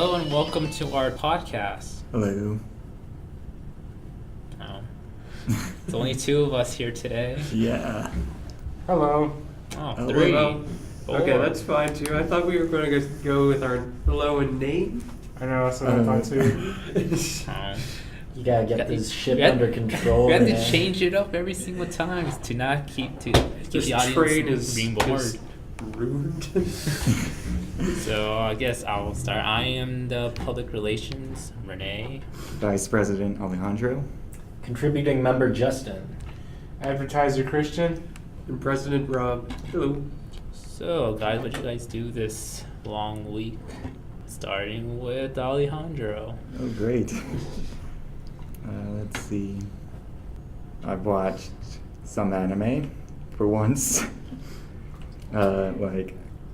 Hello and welcome to our podcast. Hello. Oh. It's only two of us here today. Yeah. Hello. Oh, Hello. three. Hello. Four. Okay, that's fine too. I thought we were going to go with our hello and name. I know, that's what I thought too. Oh. You gotta get Got this to- ship we had- under control. We have to man. change it up every single time to not keep This the audience train is being bored. just ruined. So I guess I will start. I am the public relations, Renee. Vice President Alejandro. Contributing member Justin. Advertiser Christian. And President Rob. Hello. So guys, what you guys do this long week? Starting with Alejandro. Oh, great. Let's see. I've watched some anime for once.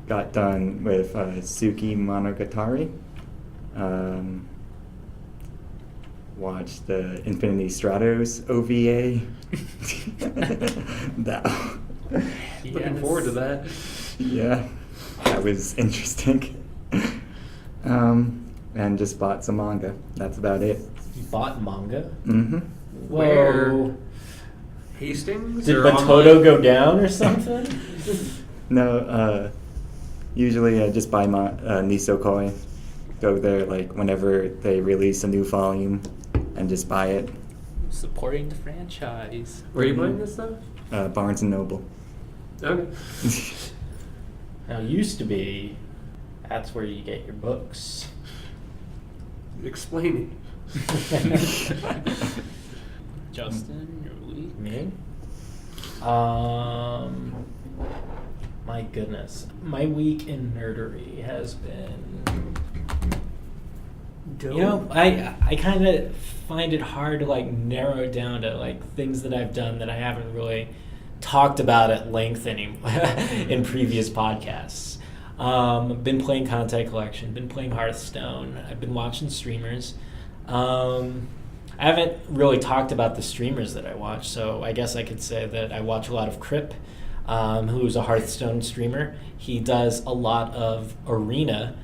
Got done with Suki Monogatari. Watched the Infinity Stratos OVA. Looking forward to that. Yeah, that was interesting. And just bought some manga. That's about it. You bought manga? Mm-hmm. Where? Whoa. Hastings? Did or Matodo online? go down or something? No, usually I just buy my Nisokoi. Go there like whenever they release a new volume and just buy it. Supporting the franchise. Where are you playing this stuff? Barnes & Noble. Okay. Now, used to be, that's where you get your books. Explain Justin, your week. Me? My goodness. My week in nerdery has been... it. You know, I kind of find it hard to like narrow it down to like things that I've done that I haven't really talked about at length anymore in previous podcasts. Been playing Contact Collection, been playing Hearthstone, I've been watching streamers. I haven't really talked about the streamers that I watch, so I guess I could say that I watch a lot of Crip, who's a Hearthstone streamer. He does a lot of Arena,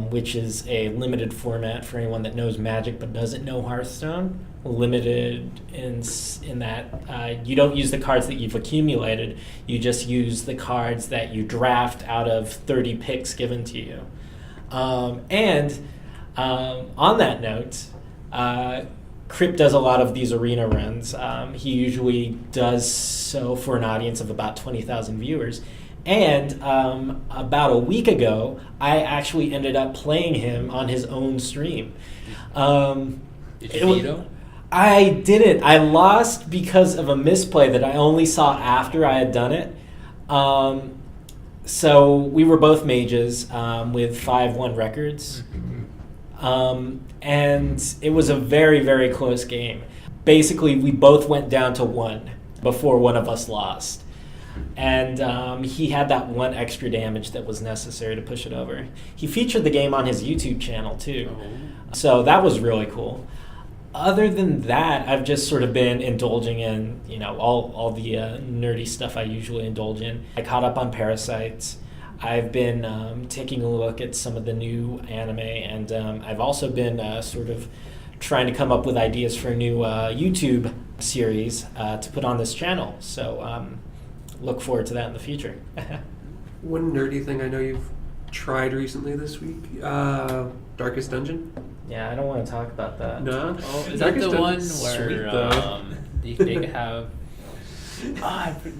which is a limited format for anyone that knows Magic but doesn't know Hearthstone. Limited in that you don't use the cards that you've accumulated, you just use the cards that you draft out of 30 picks given to you. On that note, Crip does a lot of these arena runs. He usually does so for an audience of about 20,000 viewers. And about a week ago, I actually ended up playing him on his own stream. Did you beat him? I didn't. I lost because of a misplay that I only saw after I had done it. So we were both mages with 5-1 records. And it was a very, very close game. Basically, we both went down to 1 before one of us lost. And he had that one extra damage that was necessary to push it over. He featured the game on his YouTube channel, too. Oh. So that was really cool. Other than that, I've just sort of been indulging in, you know, all the nerdy stuff I usually indulge in. I caught up on Parasites. I've been taking a look at some of the new anime, and I've also been sort of trying to come up with ideas for a new YouTube series to put on this channel. So look forward to that in the future. One nerdy thing I know you've tried recently this week. Darkest Dungeon? Yeah, I don't want to talk about that. No? Oh, is that the one where Sweet, though. they could have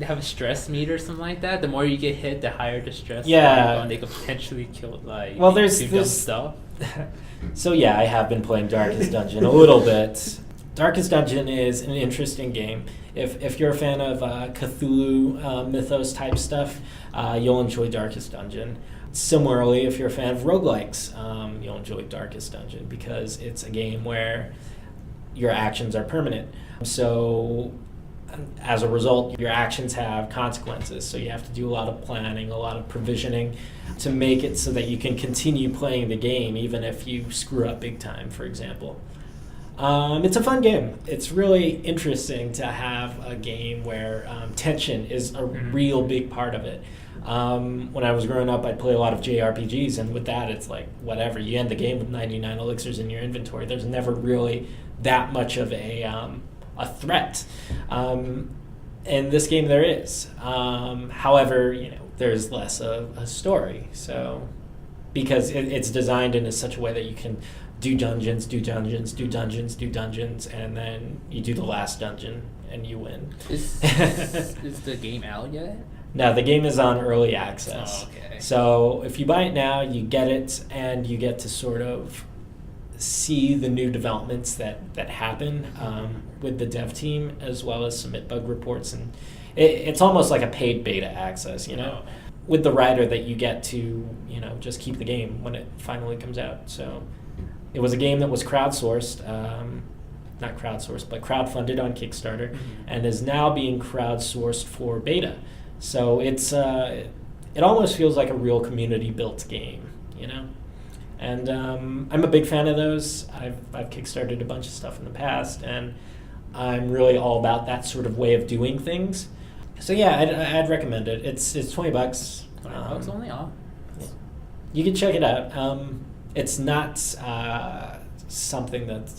have a stress meter or something like that? The more you get hit, the higher the stress Yeah. level, and they could potentially kill Well, there's do dumb this stuff. So yeah, I have been playing Darkest Dungeon a little bit. Darkest Dungeon is an interesting game. If you're a fan of Cthulhu mythos type stuff, you'll enjoy Darkest Dungeon. Similarly, if you're a fan of roguelikes, you'll enjoy Darkest Dungeon because it's a game where your actions are permanent. So as a result, your actions have consequences. So you have to do a lot of planning, a lot of provisioning to make it so that you can continue playing the game even if you screw up big time, for example. It's a fun game. It's really interesting to have a game where tension is a real big part of it. When I was growing up, I'd play a lot of JRPGs, and with that, it's like, whatever. You end the game with 99 elixirs in your inventory. There's never really that much of a threat. In this game, there is. However, there's less of a story. So, because it's designed in such a way that you can do dungeons, and then you do the last dungeon and you win. Is the game out yet? No, the game is on early access. Oh, okay. So if you buy it now, you get it, and you get to sort of see the new developments that happen with the dev team, as well as submit bug reports. And it's almost like a paid beta access, with the writer that you get to, just keep the game when it finally comes out. So it was a game that was crowdsourced, not crowdsourced, but crowdfunded on Kickstarter, and is now being crowdsourced for beta. So it almost feels like a real community-built game, And I'm a big fan of those. I've Kickstarted a bunch of stuff in the past, and I'm really all about that sort of way of doing things. So yeah, I'd recommend it. It's $20. $20 only? Oh. You can check it out. It's not something that...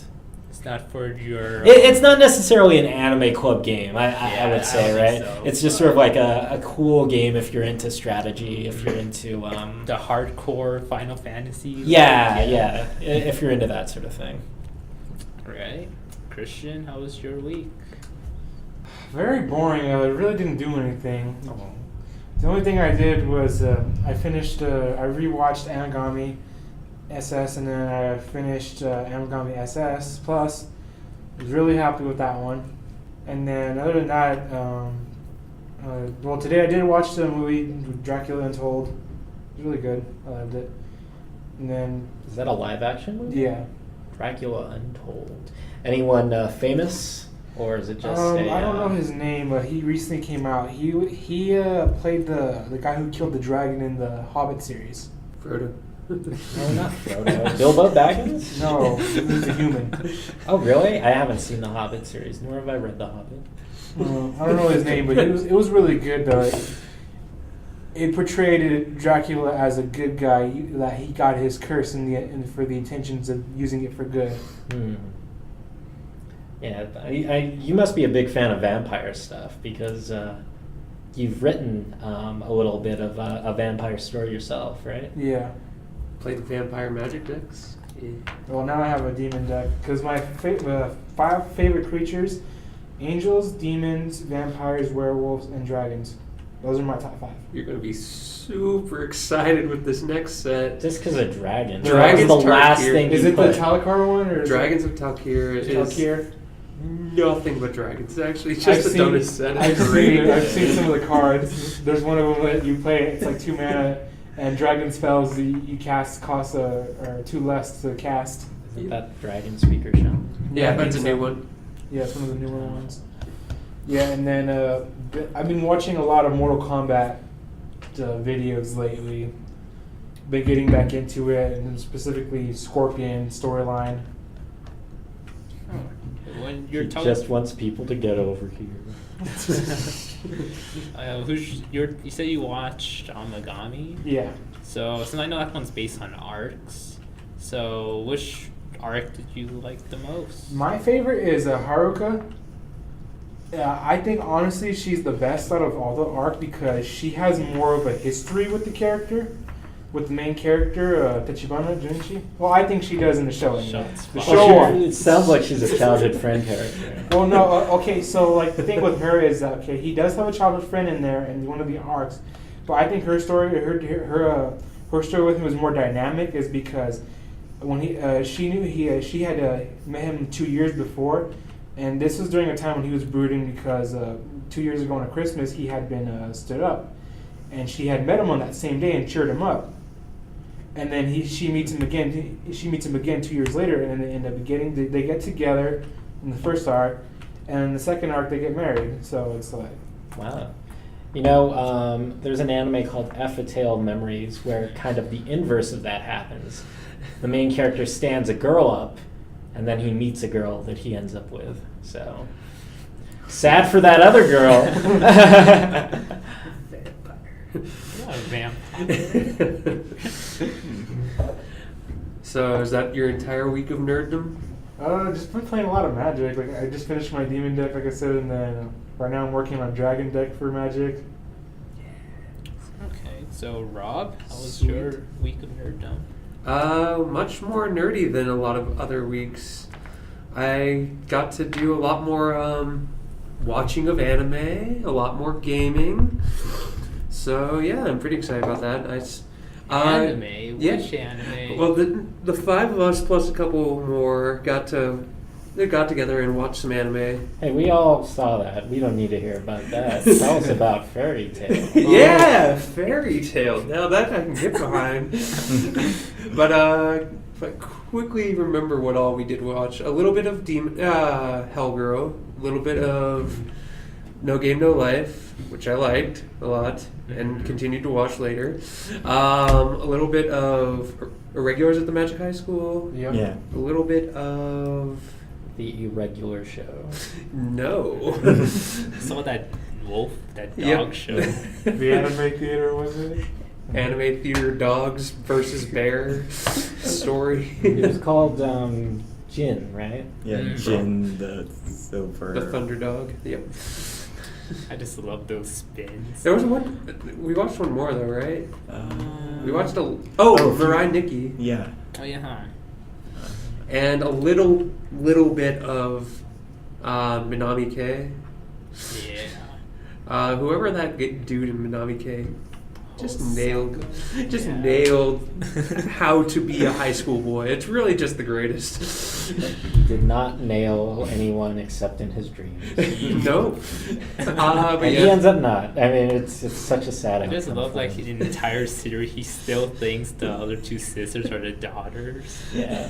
It's not for your... It's not necessarily an anime club game, I would say, right? So, it's just sort of like a cool game if you're into strategy, if you're into... the hardcore Final Fantasy. Yeah. If you're into that sort of thing. Right. Christian, how was your week? Very boring. I really didn't do anything. The only thing I did was I rewatched Anagami SS, and then I finished Anagami SS Plus. I was really happy with that one. And then other than that, today I did watch the movie Dracula Untold. It was really good. I loved it. And then... Is that a live action movie? Yeah. Dracula Untold. Anyone famous? Or is it just I don't know his name, but he recently came out. He played the guy who killed the dragon in the Hobbit series. Frodo. No, not Frodo. Bilbo Baggins? No, he's a human. Oh, really? I haven't seen the Hobbit series, nor have I read the Hobbit. I don't know his name, but it was really good though. It portrayed Dracula as a good guy, that he got his curse for the intentions of using it for good. Yeah, you must be a big fan of vampire stuff, because you've written a little bit of a vampire story yourself, right? Yeah. Play the vampire magic decks. Yeah. Well, now I have a demon deck, because my 5 favorite creatures: angels, demons, vampires, werewolves, and dragons. Those are my top 5. You're going to be super excited with this next set. Just because of dragons. Dragons That was the last Tarkir. thing Is you it put. the Talakar one, or is Dragons of Talkir it is Talkir? nothing but dragons. It's actually just the dumbest set. I've It's great. I've seen some of the cards. There's one of them that you play. It's like 2 mana, and dragon spells you cast cost or 2 less to cast. Isn't that Dragon Speaker Show? Yeah, I but it's a think new so. one. Yeah, it's one of the newer ones. Yeah, and then I've been watching a lot of Mortal Kombat videos lately. Been getting back into it, and specifically Scorpion storyline. When He you're just wants people to get over here. you said you watched Amagami? Yeah. So since I know that one's based on arcs, so which arc did you like the most? My favorite is Haruka. I think honestly she's the best out of all the arc, because she has more of a history with the character, with the main character, Tachibana, didn't she? Well, I think she does in the show anyway. Shots The fired. show. It sounds like she's a childhood friend character. Well, no, okay, so like the thing with her is that, okay, he does have a childhood friend in there in one of the arcs, but I think her story, her story with him was more dynamic, is because when she had met him 2 years before, and this was during a time when he was brooding because 2 years ago on Christmas he had been stood up, and she had met him on that same day and cheered him up. And then she meets him again. She meets him again 2 years later, and in the beginning they get together in the first arc, and in the second arc they get married. So it's like, Wow. There's an anime called F A Tale Memories where kind of the inverse of that happens. The main character stands a girl up, and then he meets a girl that he ends up with. So sad for that other girl. Vampire. So is that your entire week of nerddom? Just been playing a lot of Magic. Like I just finished my Demon deck, like I said, and then right now I'm working on Dragon deck for Magic. Okay, so Rob, how was Sweet. your week of nerddom? Much more nerdy than a lot of other weeks. I got to do a lot more watching of anime, a lot more gaming. So yeah, I'm pretty excited about that. Anime? Yeah. Which anime? Well, the five of us plus a couple more got together and watched some anime. Hey, we all saw that. We don't need to hear about that. Tell us about Fairy Tail. Yeah, Fairy Tail. Now that I can get behind. But if I quickly remember what all we did watch, a little bit of Hellgirl, a little bit of No Game No Life, which I liked a lot and continued to watch later. A little bit of Irregulars at the Magic High School. Yep. Yeah. A little bit of The Irregular Show. No. Some of that wolf, that Yep. dog show. The Anime Theater, was it? Anime theater dogs versus bear story. It was called Jin, right? Yeah, Mm. Jin the Silver. The Thunder Dog. Yep. I just love those spins. There was one. We watched one more though, right? We watched Oh, Mirai Nikki, Yeah. Oh yeah, huh? and a little bit of Minami K. Yeah. Whoever that dude in Minami K just Oh, nailed Yeah. nailed how to be a high school boy. It's really just the greatest. He did not nail anyone except in his dreams. No. But And he yeah. ends up not. I mean, it's such a sad I just outcome love for like him. in the entire series, he still thinks the other two sisters are the daughters. Yeah.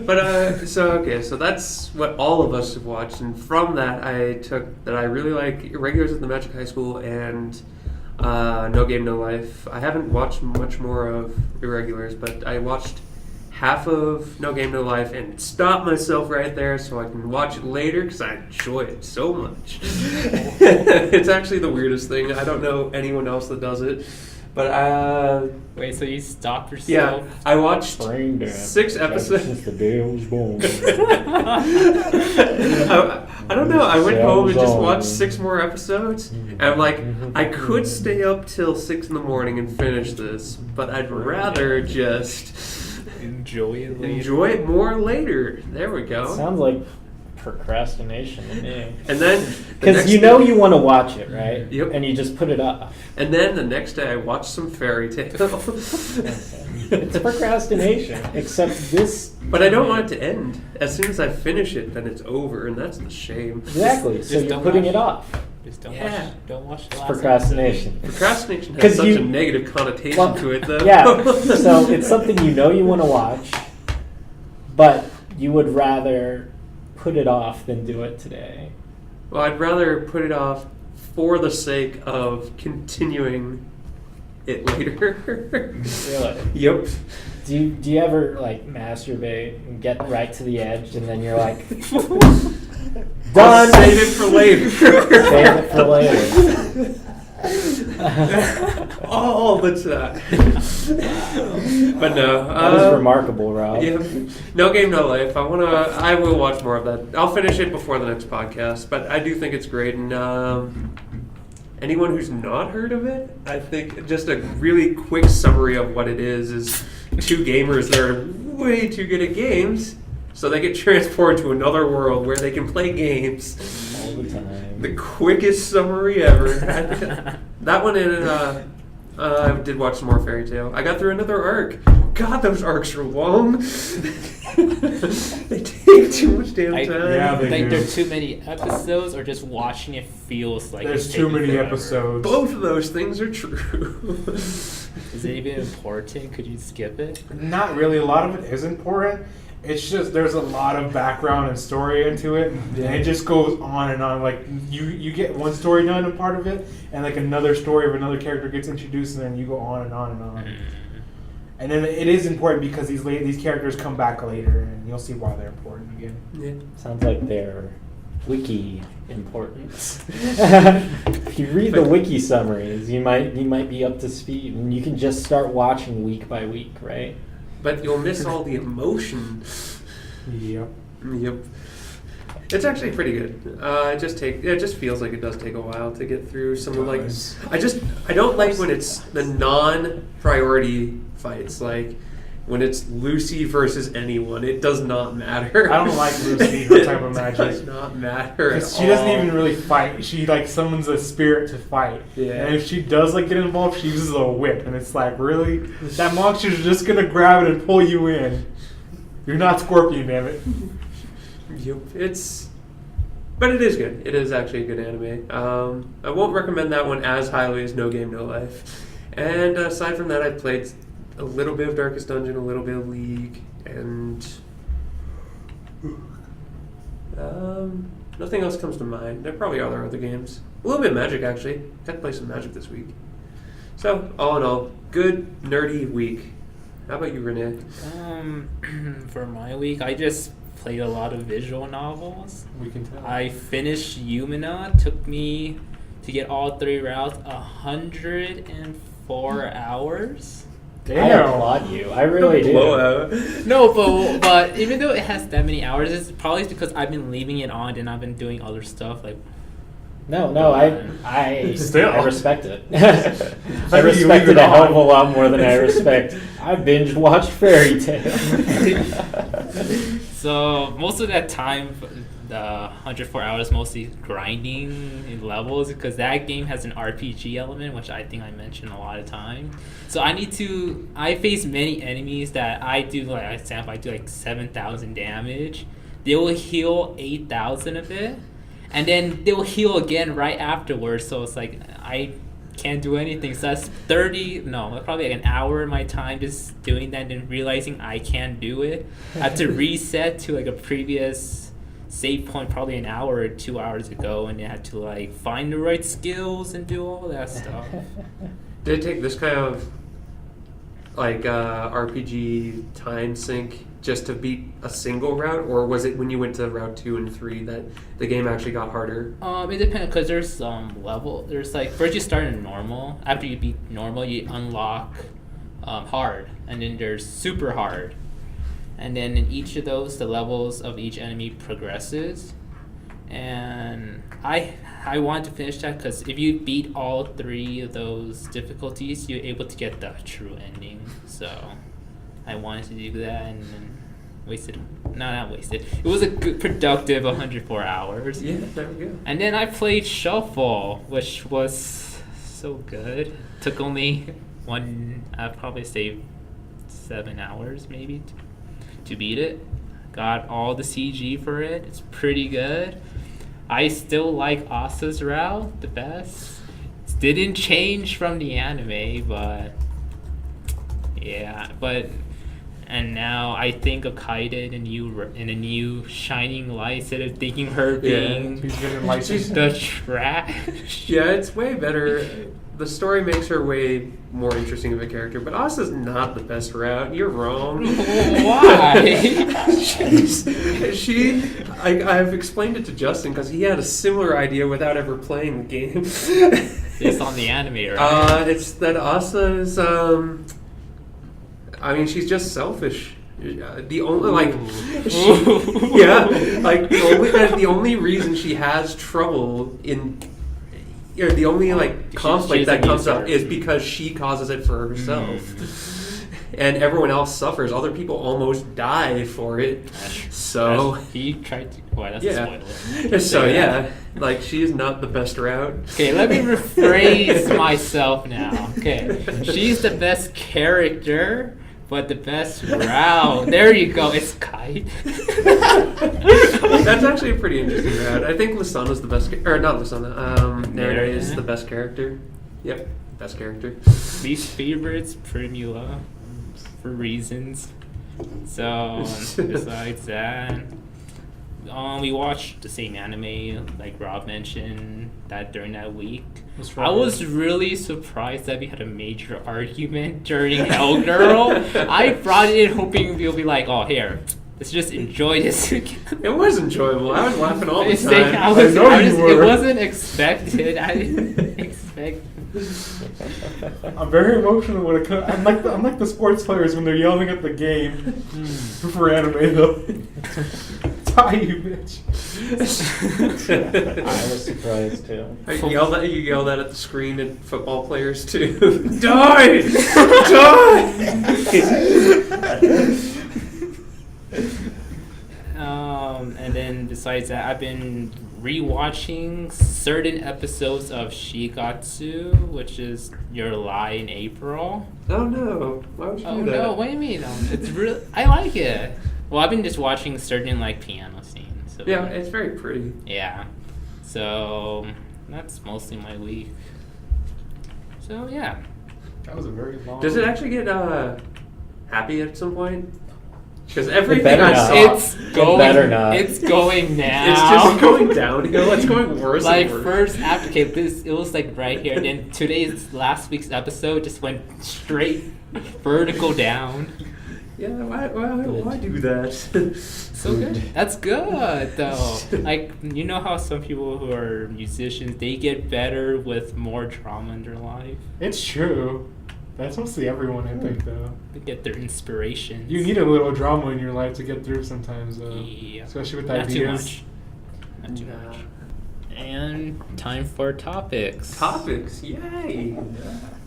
But so that's what all of us have watched, and from that I took that I really like Irregulars at the Magic High School and No Game No Life. I haven't watched much more of Irregulars, but I watched half of No Game No Life and stopped myself right there so I can watch it later because I enjoy it so much. It's actually the weirdest thing. I don't know anyone else that does it, but Wait, so you stopped yeah, yourself? I watched Brain damage. 6 episodes. Since the day I was born. I don't know. I went home and just watched Sounds 6 more episodes. And I'm like, I could stay up till 6 in the morning and finish this, but I'd rather just Enjoy it later. enjoy it more later. There we go. Sounds like procrastination to me. And then the Because next you day- know you want to watch it, right? Yep. And you just put it off. And then the next day I watched some Fairy Tail. It's procrastination, except this. But I don't want it to end. As soon as I finish it, then it's over, and that's the shame. Exactly. So Just you're don't putting watch it off. Just Yeah. don't watch the It's last procrastination. Procrastination 'Cause has such you- a negative connotation Well, to it, though. Yeah. So it's something you know you want to watch, but you would rather put it off than do it today. Well, I'd rather put it off for the sake of continuing it later. Really? Yep. Do you ever like masturbate and get right to the edge and then you're like, I'll done. save it for later. Save it for later. All the time. But no. That was remarkable, Rob. Yeah. No Game No Life. I will watch more of that. I'll finish it before the next podcast, but I do think it's great. And anyone who's not heard of it, I think just a really quick summary of what it is 2 gamers that are way too good at games, so they get transported to another world where they can play games. All the time. The quickest summary ever. That one and I did watch some more Fairy Tail. I got through another arc. God, those arcs are long. They take too much damn I time. Yeah, they think do. there are too many episodes, or just watching it feels like There's it's too taking many forever. episodes. Both of those things are true. Is it even important? Could you skip it? Not really. A lot of it is important. It's just there's a lot of background and story into it, and it just goes on and on. Like you get one story done, a part of it, and like another story of another character gets introduced, and then you go on and on and on. And then it is important because these characters come back later, and you'll see why they're important again. Yeah. Sounds like they're wiki importance. If you read the wiki summaries, you might be up to speed, and you can just start watching week by week, right? But you'll miss all the emotion. Yep. Yep. It's actually pretty good. It just feels like it does take a while to get through some of like. I don't like when it's the non-priority fights, like when it's Lucy versus anyone. It does not matter. I don't like Lucy, her type of It does magic. not matter at She doesn't all. even really fight. She like summons a spirit to fight. Yeah. And if she does like get involved, she uses a whip, and it's like, really, that monster's just gonna grab it and pull you in. You're not Scorpion, damn it. Yep. But it is good. It is actually a good anime. I won't recommend that one as highly as No Game No Life. And aside from that, I've played a little bit of Darkest Dungeon, a little bit of League, and nothing else comes to mind. There probably are other games. A little bit of Magic, actually. Got to play some Magic this week. So, all in all, good, nerdy week. How about you, Renee? For my week, I just played a lot of visual novels. We can tell. I finished Yumina. Took me to get all 3 routes 104 hours. I Damn. applaud you. I really do. Blowout. No, but even though it has that many hours, it's probably because I've been leaving it on and I've been doing other stuff like. No, I Still. I respect it. I Maybe you respect leave it it a hell of on. a lot more than I respect. I binge watched Fairy Tail. So most of that time, the 104 hours, mostly grinding in levels because that game has an RPG element, which I think I mentioned a lot of times. So I face many enemies that I do like. For example, I do like 7,000 damage. They will heal 8,000 of it, and then they will heal again right afterwards. So it's like I can't do anything. So that's probably like an hour of my time just doing that and realizing I can't do it. I have to reset to like a previous save point probably an hour or 2 hours ago, and I had to like find the right skills and do all that stuff. Did it take this kind of like RPG time sync just to beat a single route, or was it when you went to route 2 and 3 that the game actually got harder? It depends because there's level. There's like first you start in normal. After you beat normal, you unlock hard, and then there's super hard, and then in each of those, the levels of each enemy progresses. And I wanted to finish that because if you beat all 3 of those difficulties, you're able to get the true ending. So I wanted to do that and then not wasted. It was a good, productive 104 hours. Yeah, there we go. And then I played Shuffle, which was so good. Took only I'd probably say 7 hours maybe to beat it. Got all the CG for it. It's pretty good. I still like Asa's route the best. It didn't change from the anime, but yeah, and now I think of Kaide in a new shining light instead of thinking her being She's getting licensed. the trash. Yeah, it's way better. The story makes her way more interesting of a character, but Asa's not the best route. You're wrong. Why? I've explained it to Justin because he had a similar idea without ever playing the game. Based on the anime, right? It's that Asa's, she's just selfish. The only the only reason she has trouble in. The only conflict she's that a comes up user. is because she causes it for herself, and everyone else suffers. Other people almost die for it. So He tried to. Well, that's yeah, a spoiler. so yeah, she is not the best route. Okay, let me rephrase myself now. Okay, she's the best character, but the best route. There you go. It's Kite. That's actually a pretty interesting route. I think Lisana's the best, or not Lisana. Nerina is Nerina. the best character. Yep, best character. Least favorites, Primula, for reasons. So besides that, we watched the same anime, like Rob mentioned that during that week. That's I right. was really surprised that we had a major argument during Hell Girl. I brought it in hoping we'll be like, oh, here, let's just enjoy this. It was enjoyable. I was laughing all the I time. it wasn't expected. I didn't expect. I'm very emotional when it comes. I'm like the sports players when they're yelling at the game for anime though. Die, you bitch. I was surprised too. You yelled at the screen at football players too. Die! Die! And then besides that, I've been rewatching certain episodes of Shigatsu, which is Your Lie in April. Oh no! Why would you Oh do that? no! What do you mean? It's real. I like it. Well, I've been just watching certain like piano scenes. So, Yeah, it's very pretty. yeah. So that's mostly my week. So yeah. That was a very long. Does it actually get happy at some point? Because everything better I not. saw, It's going. better not. It's going now. it's just going downhill. It's going worse Like and worse. first after it was like right here. Then today's last week's episode just went straight vertical down. Yeah, why do that? So good. That's good though. Like you know how some people who are musicians they get better with more drama in their life. It's true. That's mostly everyone, I think, though. They get their inspiration. You need a little drama in your life to get through sometimes, though. Yeah. Especially with Not too ideas. much. Not too Nah. much. And time for topics. Topics, yay!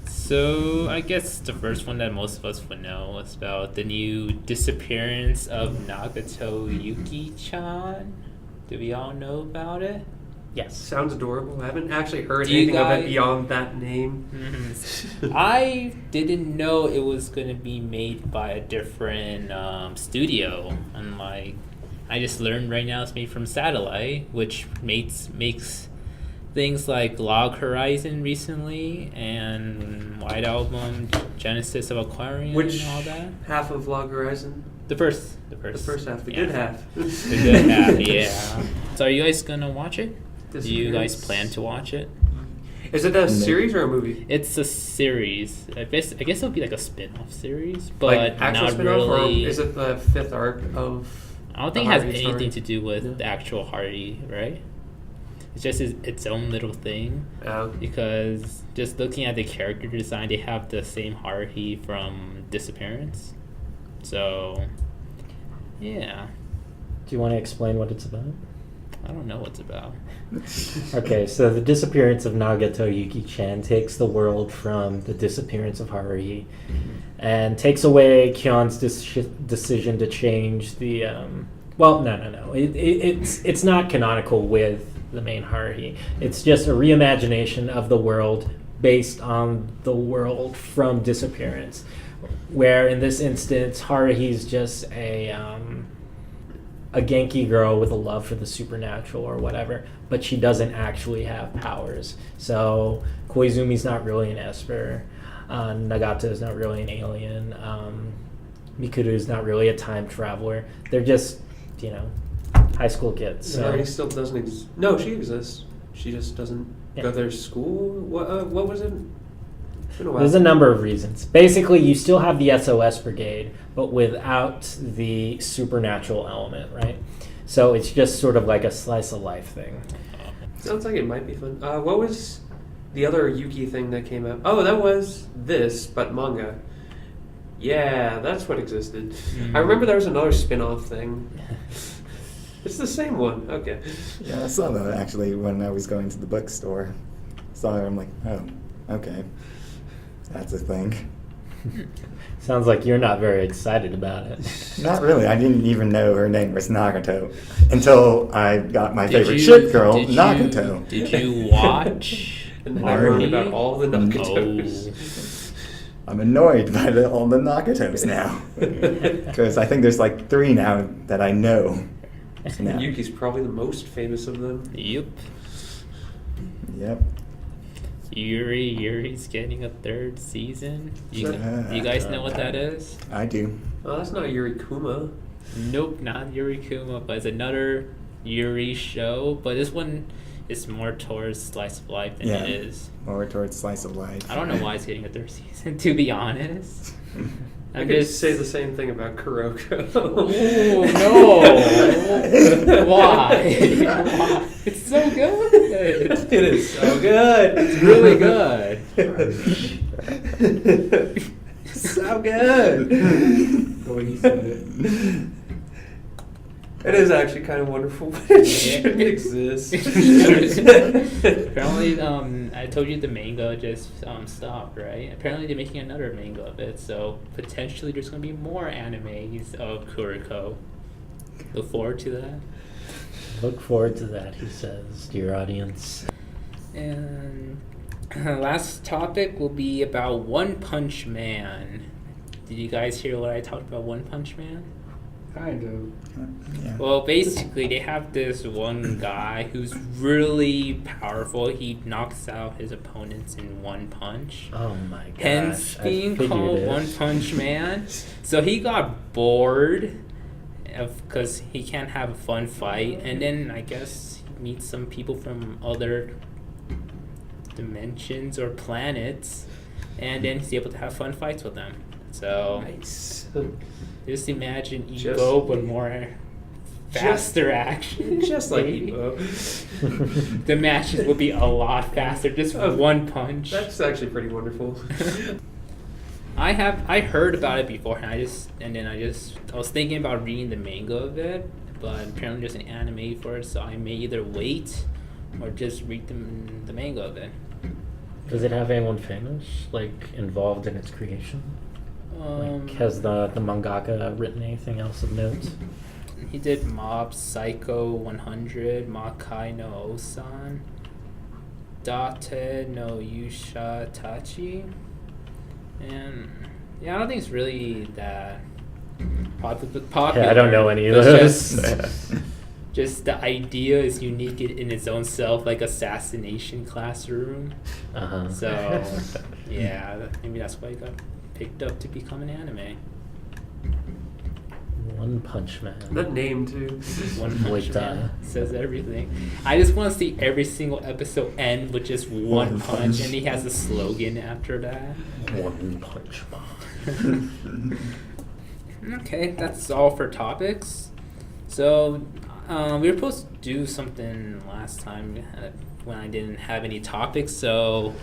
So I guess the first one that most of us would know is about the new disappearance of Nagato Yuki-chan. Do we all know about it? Yes. Sounds adorable. I haven't actually heard Do you anything of guys- it beyond that name. I didn't know it was going to be made by a different studio. Unlike, I just learned right now it's made from Satellite, which makes things like Log Horizon recently and White Album, Genesis of Aquarium, Which and all that. half of Log Horizon? The first The first half, the Yeah. good half. The good half, yeah. So are you guys gonna watch it? Do you guys plan to watch it? Is it a series or a movie? It's a series. I guess it'll be like a spin-off series, but Like actual not spin-off, really. or is it the fifth arc of? I don't the think it has Haruhi anything story? to do with No. the actual Haruhi, right? It's just its own little thing. Oh. Because just looking at the character design, they have the same Haruhi from Disappearance. So, yeah, Do you want to explain what it's about? I don't know what it's about. Okay, so the disappearance of Nagato Yuki-chan takes the world from the disappearance of Haruhi and takes away Kion's decision to change the... well, no. It's not canonical with the main Haruhi. It's just a reimagination of the world based on the world from Disappearance, where in this instance, Haruhi's just a Genki girl with a love for the supernatural or whatever, but she doesn't actually have powers. So Koizumi's not really an Esper. Nagato is not really an alien. Mikuru's not really a time traveler. They're just, high school kids. So Haruhi still doesn't exist. No, she exists. She just doesn't go to their school. What was it? It's been a while. there's a number of reasons. Basically, you still have the SOS Brigade, but without the supernatural element, right? So it's just sort of like a slice of life thing. Sounds like it might be fun. What was the other Yuki thing that came out? Oh, that was this, but manga. Yeah, that's what existed. I remember there was another spin-off thing. It's the same one. Okay. Yeah, I saw that actually when I was going to the bookstore. Saw her, I'm like, oh, okay. That's a thing. Sounds like you're not very excited about it. Not really. I didn't even know her name was Nagato until I got my favorite you- ship girl, did you- Nagato. Did you watch And I learned Haruhi? about all the Nagatos. I'm annoyed by all the Nagatos now. Because I think there's like 3 now that I know. And Yuki's probably the most famous of them. Yep. Yep. Yuri's getting a 3rd season. You guys know what that is? I do. Oh, that's not Yuri Kuma. Nope, not Yuri Kuma, but it's another Yuri show, but this one is more towards slice of life than it is. More towards slice of life. I don't know why it's getting a third season, to be honest. I could say the same thing about Kuroko. Oh no! Why? Why? It's so good. It is so good. It's really good. So good. The way he said it. It is actually kind of wonderful, but it shouldn't exist. Apparently, I told you the manga just stopped, right? Apparently, they're making another manga of it, so potentially there's going to be more animes of Kuroko. Look forward to that. Look forward to that, he says, dear audience. And last topic will be about One Punch Man. Did you guys hear what I talked about One Punch Man? Kind of. Yeah. Well, basically, they have this one guy who's really powerful. He knocks out his opponents in one punch. Oh my gosh. Hence I being figured called it. One Punch Man. So he got bored because he can't have a fun fight. And then I guess he meets some people from other dimensions or planets. And then he's able to have fun fights with them. So Nice. just imagine Just- Ego, but more faster action. Just like maybe. Evo. The matches would be a lot faster. Just Oh, one punch. That's actually pretty wonderful. I heard about it before, and I was thinking about reading the manga of it, but apparently there's an anime for it, so I may either wait or just read the manga of it. Does it have anyone famous, involved in its creation? Has the mangaka written anything else of note? He did Mob Psycho 100, Makai no Osan, Date no Yusha Tachi, and yeah, I don't think it's really that popular. Yeah, I don't know any of It's those. Just the idea is unique in its own self, like Assassination Classroom. Uh-huh. So, yeah, maybe that's why it got picked up to become an anime. One Punch Man. That name, too. One Punch Wait, Man says everything. I just want to see every single episode end with just one punch, and he has a slogan after that. One Punch Man. Okay, that's all for topics. So, we were supposed to do something last time when I didn't have any topics, so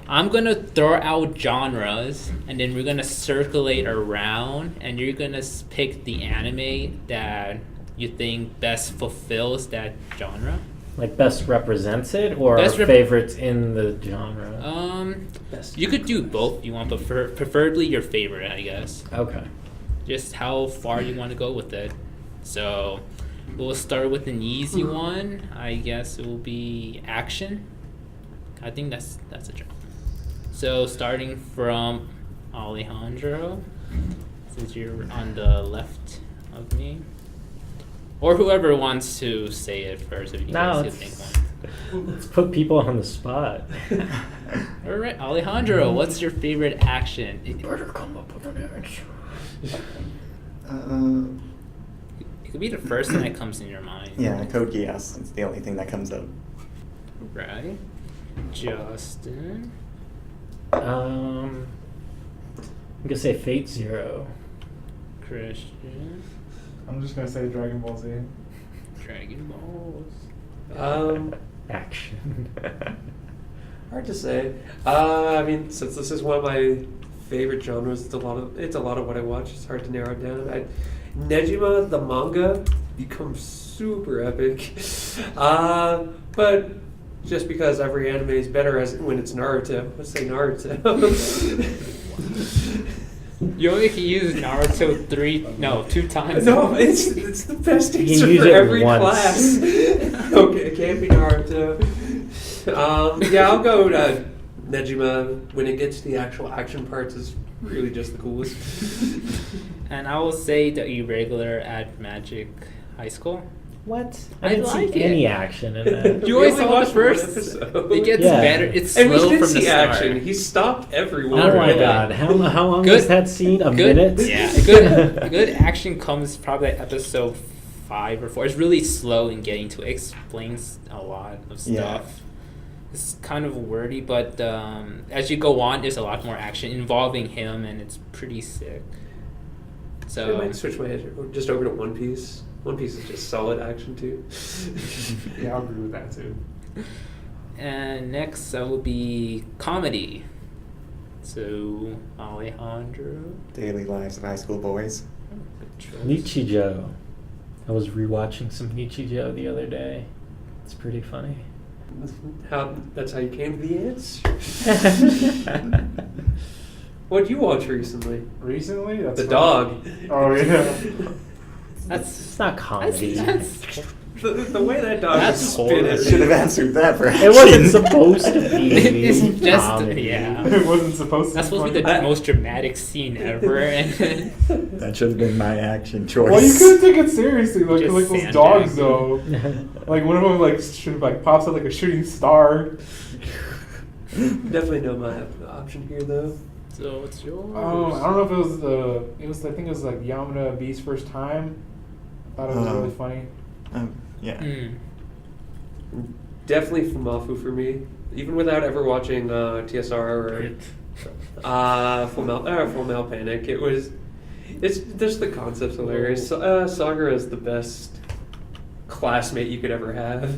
I'm going to throw out genres, and then we're going to circulate around, and you're going to pick the anime that you think best fulfills that genre. Best represents it, or Best favorites in the genre? You could do both if you want, but preferably your favorite, I guess. Okay. Just how far you want to go with it. So we'll start with an easy one. I guess it will be action. I think that's a genre. So starting from Alejandro, since you're on the left of me, or whoever wants to say it first, if you guys could think one. Let's put people on the spot. All right, Alejandro, what's your favorite action? Better come up with an answer. It could be the first thing that comes in your mind. Yeah, Code Geass. It's the only thing that comes up. Right. Justin. I'm gonna say Fate Zero. Christian. I'm just gonna say Dragon Ball Z. Dragon Balls. Action. Hard to say. I mean, since this is one of my favorite genres, it's a lot of what I watch. It's hard to narrow it down. Nejima, the manga, becomes super epic. But just because every anime is better when it's Naruto, let's say Naruto. You only can use Naruto 2 times. No, it's the best You can answer use for it every once. class. Okay, it can't be Naruto. Yeah, I'll go to Nejima. When it gets to the actual action parts, is really just the coolest. And I will say the irregular at Magic High School. What? I I didn't like see it. any action in that. You We always only saw the watched one first. episode. It gets Yeah. better. It's And we slow did from the see start. action. He stopped everyone. Oh my really. god! How long Good- was that scene? A Good, minute? yeah. Good action comes probably at episode 5 or 4. It's really slow in getting to it. Explains a lot of stuff. Yeah. It's kind of wordy, but as you go on, there's a lot more action involving him, and it's pretty sick. So I might switch my head just over to One Piece. One Piece is just solid action too. Yeah, I'll agree with that too. And next will be comedy. So Alejandro. Daily Lives of High School Boys. Good choice. Nichijou. I was rewatching some Nichijou the other day. It's pretty funny. That's how you came to the answer. What'd you watch recently? Recently? That's The funny. Dog. Oh, yeah. It's not comedy. The way that dog That's is horrible. I spinning. should have answered that for It wasn't supposed to be. It's just comedy. yeah. It wasn't supposed to That's supposed to be the most dramatic scene ever, and That should have been my action choice. Well, you couldn't take it seriously, like Just those sandbag. dogs though. Like one of them, pops out like a shooting star. Definitely know my option here though. so what's yours? I don't know if I think it was like Yamada B's first time. Thought it was Oh. really funny. Yeah. Mm. Definitely Fumafu for me. Even without ever watching TSR or Full Metal Panic, it's just the concept's hilarious. Sakura is the best classmate you could ever have.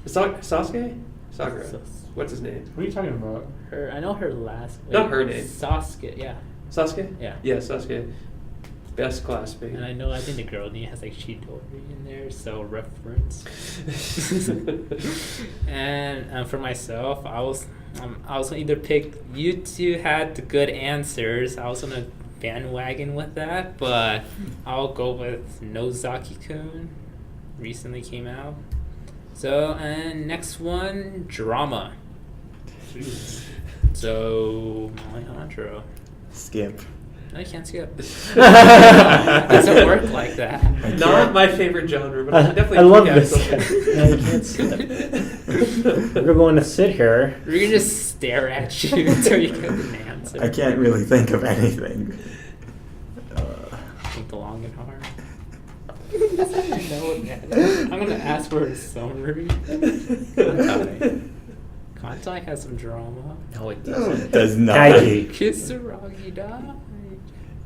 Sasuke? Sakura. What's his name? What are you talking about? I know her last. Not her name. Sasuke. Yeah. Sasuke? Yeah. Yeah, Sasuke. Best classmate. And I think the girl name has like Chidori in there, so reference. And for myself, I was gonna either pick. You two had the good answers. I was gonna bandwagon with that, but I'll go with Nozaki-kun. Recently came out. So and next one, drama. Jeez. So Alejandro. Skip. No, you can't skip. It doesn't work like that. Not my favorite genre, but I can definitely I love pick out this. something. Yeah, you can't skip. We're going to sit here. We're gonna just stare at you until you get an answer. I can't really think of anything. Think long and hard. I don't know what that is. I'm gonna ask for a summary. Kantai has some drama. No, it No, doesn't. it does not. Kaiji. Kisaragi died.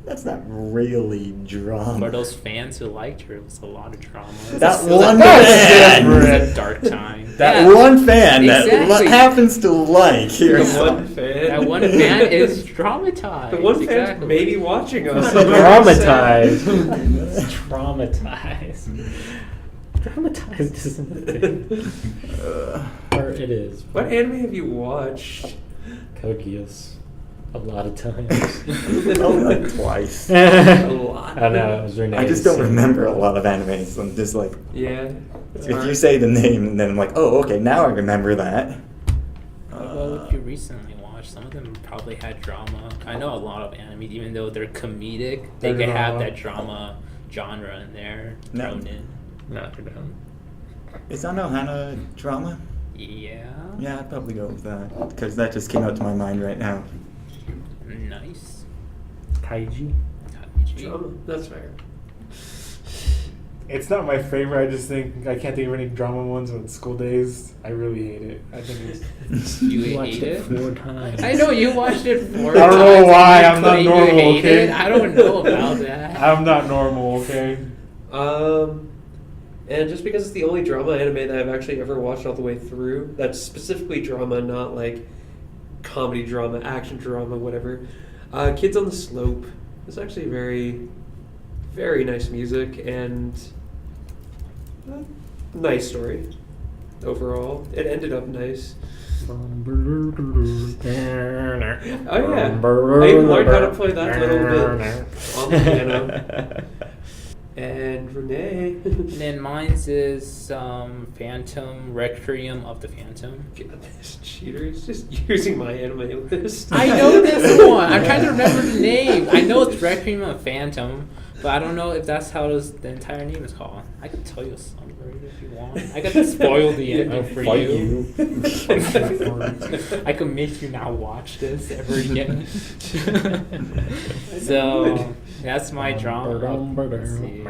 That's not really drama. For those fans who liked her, it was a lot of drama. That It was one a- fan. It was a dark time. That Yeah. one fan that Exactly. happens to like The here. one fan. That one fan is traumatized. The one fan's Exactly. maybe watching us. Traumatized. Traumatized. Traumatized isn't a thing. Or it is. What anime have you watched? Code Geass. A lot of times. Oh, like twice. A lot. I know, it was her name. I just don't remember a lot of animes. I'm just like, Yeah. if you say the name, and then I'm like, oh, okay, now I remember that. What would you recently watch? Some of them probably had drama. I know a lot of anime, even though they're comedic, they They're could have drama. that drama genre in there No. thrown in. Not for them. Is Anohana drama? Yeah. Yeah, I'd probably go with that because that just came out to my mind right now. Nice. Kaiji. Drama. That's fair. It's not my favorite. I just think I can't think of any drama ones with School Days. I really hate it. I think it's. You watched hate it? 4 times. I know you watched it 4 I don't know times. why, You I'm not claim you normal, hate okay? it. I don't know about that. I'm not normal, okay? And just because it's the only drama anime that I've actually ever watched all the way through, that's specifically drama, not like comedy drama, action drama, whatever. Kids on the Slope. It's actually very, very nice music and nice story overall. It ended up nice. Oh yeah, I even learned how to play that little bit on the piano. And Renee. And then mine's is Phantom Requiem of the Phantom. God, this cheater is just using my anime list. I know this one. I'm trying to remember the name. I know it's Requiem of Phantom, but I don't know if that's how the entire name is called. I can tell you a summary if you want. I got to spoil the ending for Fight you. you. I could make you now watch this ever again. So that's my drama. Let's see.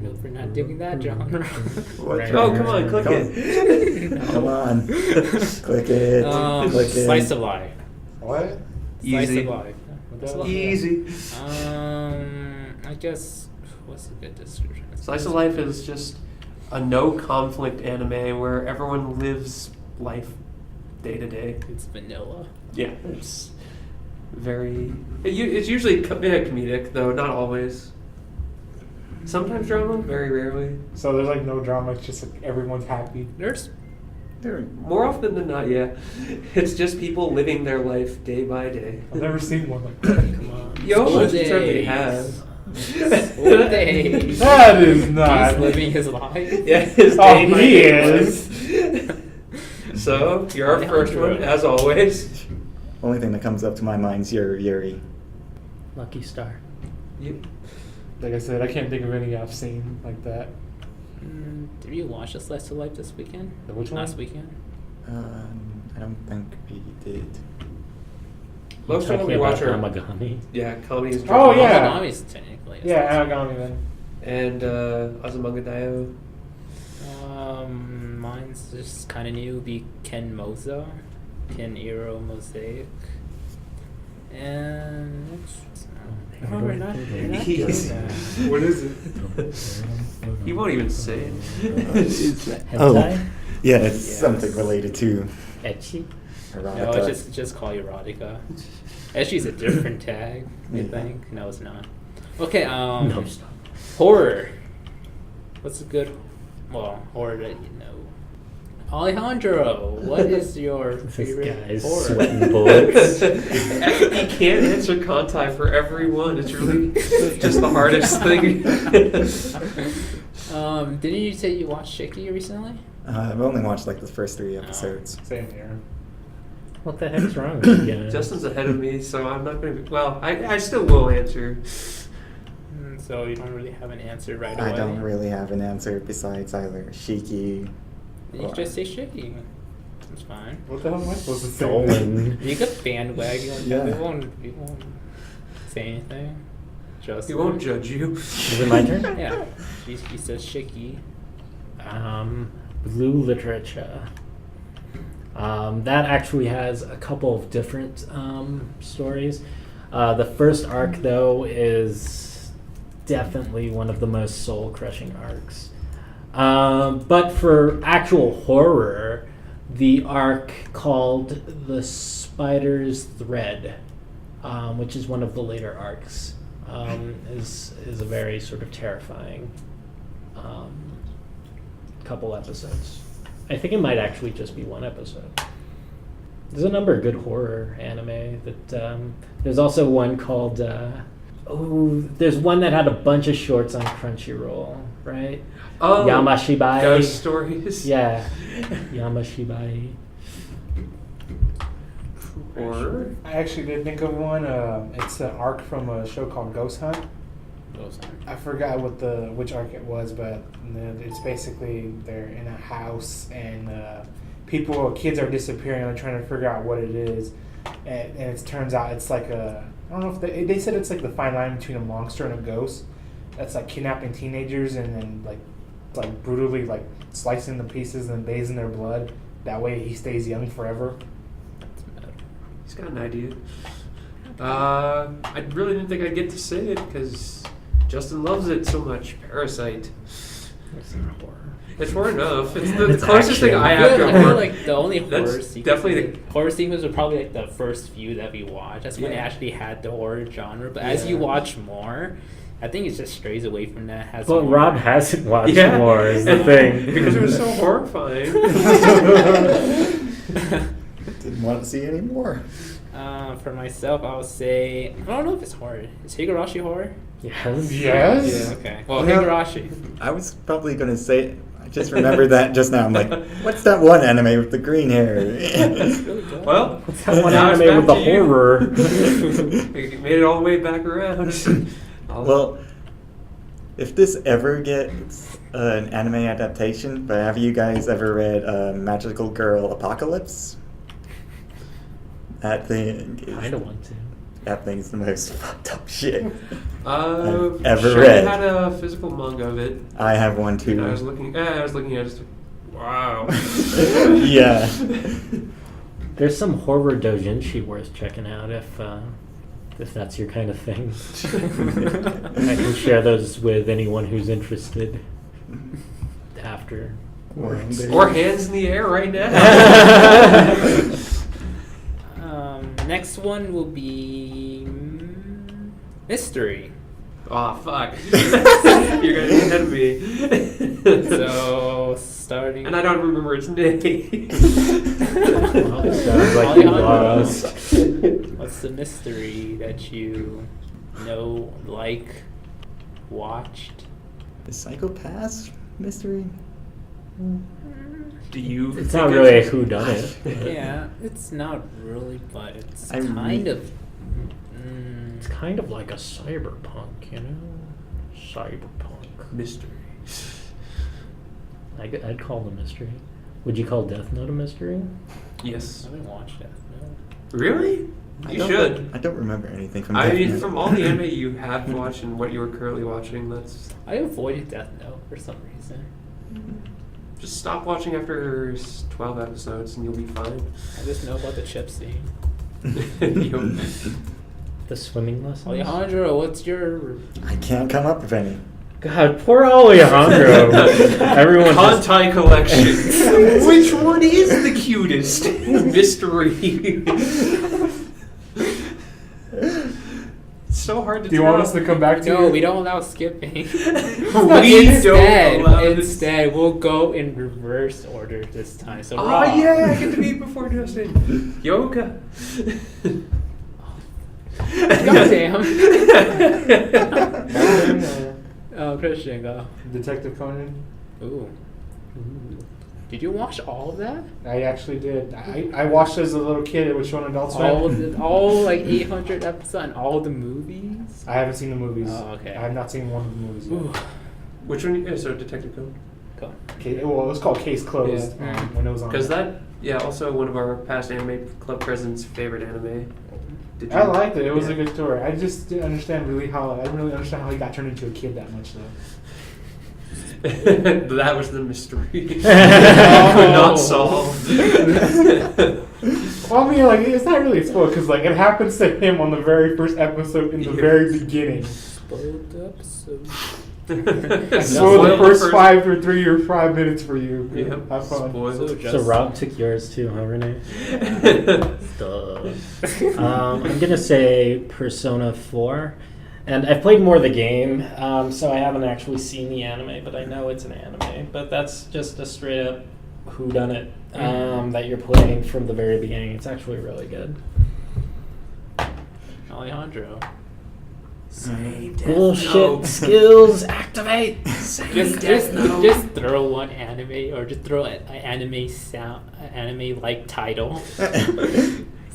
Nope, we're not doing that genre. What Oh, come on, click it. Come on. Click it. Click it. Slice of life. What? Slice Easy. of life. Easy. I guess, what's a good description? Slice of life is just a no conflict anime where everyone lives life day to day. It's vanilla. Yeah, it's very. It's usually comedic, though not always. Sometimes drama, very rarely. So there's like no drama. It's just like everyone's happy. There's More often than not, yeah. It's just people living their life day by day. I've never seen one like that. come on. Yo, School you certainly days. have. School days. That is not. He's living his life. Yeah, his Oh, day by he day is. life. So, you're our first one, as always. Only thing that comes up to my mind is Yuri. Lucky Star. Yep. Like I said, I can't think of any I've seen like that. Did you watch the Slice of Life this weekend? Which one? Last weekend? I don't think we did. Most of Talking we watch about are Amagami. yeah, comedies. Oh, dramas, yeah. Amagami's technically. a Yeah, slice of Anagami then. and Azumanga Daioh. Mine's just kind of new. Be Ken Moza, Ken Iro Mosaic, and oh, we're not Easy. What is it? He won't even say it. Hentai? Yeah, it's Yes. something related to Ecchi? erotica. No, it's just call erotica. Actually, it's a different tag. I Yeah. think. No, it's not. Okay. No, stop. Horror. What's a good, horror that you know? Alejandro, what is your This favorite guy's horror? sweating bullets. He can't answer Kantai for everyone. It's really just the hardest thing. Didn't you say you watched Shiki recently? I've only watched like the first 3 episodes. Same here. What the heck's wrong with you guys? Justin's ahead of me, so I'm not going to be. Well, I still will answer. So you don't really have an answer right away. I don't really have an answer besides either Shiki. You or- just say Shiki. That's fine. What the hell am I supposed to say? Stolen. You could bandwagon. Yeah. We won't say anything. Just He won't judge you. Is it my turn? Yeah. He says Shiki. Blue literature. That actually has a couple of different stories. The first arc, though, is definitely one of the most soul-crushing arcs. But for actual horror, the arc called The Spider's Thread, which is one of the later arcs, is a very sort of terrifying couple episodes. I think it might actually just be one episode. There's a number of good horror anime that there's also one called there's one that had a bunch of shorts on Crunchyroll, right? Oh, Yamashibai. Ghost Stories. Yeah. Yamashibai. Horror. I actually did think of one. It's an arc from a show called Ghost Hunt. I forgot which arc it was, but it's basically they're in a house and kids are disappearing. They're trying to figure out what it is, and it turns out it's like I don't know if they said it's like the fine line between a monster and a ghost that's like kidnapping teenagers and then like brutally like slicing them to pieces and bathing their blood. That way he stays young forever. He's got an idea. I really didn't think I'd get to say it because Justin loves it so much. Parasite. It's not horror. It's horror enough. It's the It's closest thing action. I have to I feel horror. like the only That's horror sequences, definitely horror sequences are probably like the first few that we watched. That's when it Yeah. actually had the horror genre. But as you Yeah. watch more, I think it just strays away from that. Has But more- Rob hasn't watched Yeah. more, is the And- thing. because it was so horrifying. Didn't want to see any more. For myself, I would say I don't know if it's horror. Is Higurashi horror? Yes. Yes. Yeah. Okay. Well, Yeah. Higurashi. I was probably going to say, I just remembered that just now. I'm like, what's that one anime with the green hair? It's really good. Well, What's that one now it's anime with back the to you. horror? We made it all the way back around. Well, if this ever gets an anime adaptation, but have you guys ever read Magical Girl Apocalypse? That thing is I don't want to. that thing's the most fucked up shit I've ever read. had a physical manga of it. I have one too. And I was looking at it, just wow. Yeah. There's some horror doujinshi worth checking out if that's your kind of thing. I can share those with anyone who's interested after. Or hands in the air right now. Next one will be mystery. Oh fuck! You're gonna be ahead of me. So starting, and I don't remember its name. Well, sounds like you lost. What's the mystery that you know, like, watched? The Psychopaths mystery? Do you? It's not really a whodunit. Yeah, it's not really, but it's I kind of. It's kind of like a cyberpunk, you know? Cyberpunk. Mystery. I'd call it a mystery. Would you call Death Note a mystery? Yes. I haven't watched it. No. Really? You should. I don't remember anything from I Death mean, Note. from all the anime you have watched and what you are currently watching, that's I avoided Death Note for some reason. just stop watching after 12 episodes and you'll be fine. I just know about the chip scene. You- The swimming lessons? Alejandro, what's your? I can't come up with any. God, poor Alejandro. Everyone just... Hentai collection. Which one is the cutest? Mystery. It's so hard to Do you tell. want us to come back to No, it? we don't allow skipping. Instead, Instead, we'll go in reverse order this time. So Oh Rob. yeah, I get to be before Justin. Yoga. Goddamn. Conan, Oh, Christian, go. Detective Conan. Ooh. Did you watch all of that? I actually did. I watched it as a little kid. It was shown on Adult Swim. All like 800 episodes and all the movies? I haven't seen the movies. Oh, okay. I have not seen one of the movies yet. Ooh. Which one is so Detective Conan? Go. Okay, well, it was called Case Closed Yeah. when it was on. Because that, yeah, also one of our past anime club presidents' favorite anime. Did I liked it. It was Yeah. a good story. I just didn't understand really how. I didn't really understand how he got turned into a kid that much though. That was the mystery. Could No. not solve. Well, I mean, like it's not really a spoiler because like it happens to him on the very first episode in the very beginning. Spoiled the episode. So the first 5 or 3 or 5 minutes for you. Yep. Have fun. Spoiled. So Rob took yours too, huh, Renee? Duh. I'm gonna say Persona 4, and I've played more of the game, so I haven't actually seen the anime, but I know it's an anime. But that's just a straight up whodunit that you're playing from the very beginning. It's actually really good. Alejandro. Bullshit skills activate. Just throw one anime or just throw an anime like title.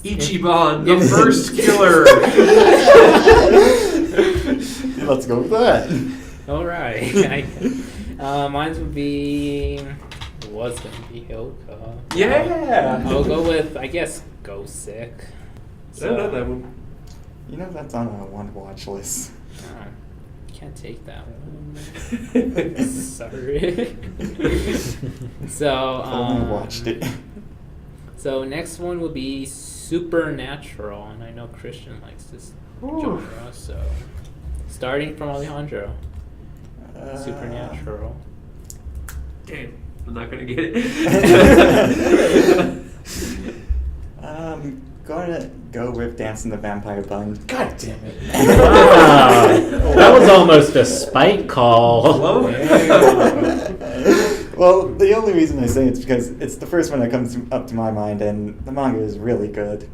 Ichiban, the first killer. Let's go with that. All right. Mine would be. Was gonna be Hilka. Yeah. I'll go with, I guess, Go Sick. I don't know that one. You know that's on a one watch list. Can't take that one. Sorry. So Only watched it. So next one will be Supernatural, and I know Christian likes this genre. So starting from Alejandro, Supernatural. Damn, I'm not gonna get it. I'm gonna go with Dancing the Vampire Bund. God damn it! Wow. That was almost a spite call. Well, the only reason I say it's because it's the first one that comes up to my mind, and the manga is really good,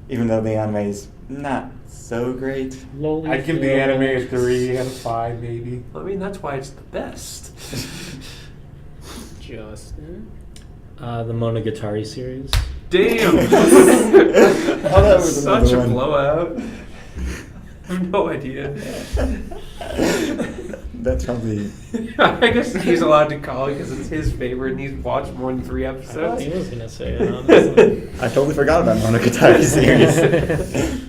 even though the anime is not so great. I'd give the anime a 3 out of 5, maybe. I mean, that's why it's the best. Justin. The Monogatari series. Damn. that was Such a another one. blowout. I have no idea. That's probably. I guess he's allowed to call it because it's his favorite and he's watched more than 3 I thought episodes. he was gonna say it, honestly. I totally forgot about Monogatari series.